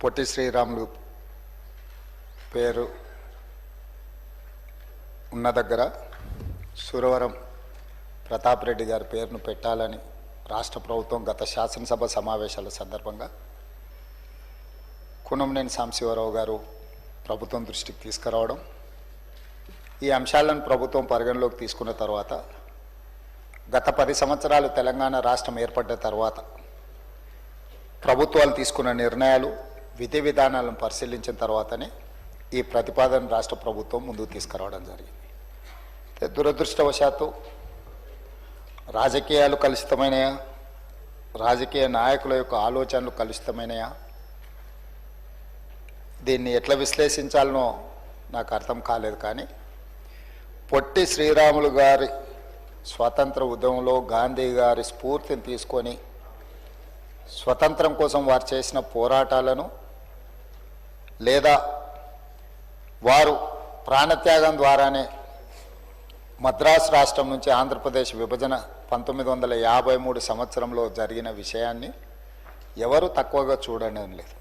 పొట్టి శ్రీరాములు పేరు ఉన్న దగ్గర సురవరం ప్రతాప్ రెడ్డి గారి పేరును పెట్టాలని రాష్ట్ర ప్రభుత్వం గత శాసనసభ సమావేశాల సందర్భంగా కునంనేని సాంబశివరావు గారు ప్రభుత్వం దృష్టికి తీసుకురావడం, ఈ అంశాలను ప్రభుత్వం పరిగణలోకి తీసుకున్న తర్వాత గత 10 సంవత్సరాలు తెలంగాణ రాష్ట్రం ఏర్పడ్డ తర్వాత ప్రభుత్వాలు తీసుకున్న నిర్ణయాలు విధి విధానాలను పరిశీలించిన తర్వాతనే ఈ ప్రతిపాదన రాష్ట్ర ప్రభుత్వం ముందుకు తీసుకురావడం జరిగింది. దురదృష్టవశాత్తు రాజకీయాలు కలుషితమైనయా, రాజకీయ నాయకుల యొక్క ఆలోచనలు కలుషితమైనయా, దీన్ని ఎట్లా విశ్లేషించాలనో నాకు అర్థం కాలేదు. కానీ పొట్టి శ్రీరాములు గారి స్వాతంత్ర ఉద్యమంలో గాంధీ గారి స్ఫూర్తిని తీసుకొని స్వతంత్రం కోసం వారు చేసిన పోరాటాలను, లేదా వారు ప్రాణత్యాగం ద్వారానే మద్రాసు రాష్ట్రం నుంచి ఆంధ్రప్రదేశ్ విభజన 1953 సంవత్సరంలో జరిగిన విషయాన్ని ఎవరు తక్కువగా చూడడం లేదు.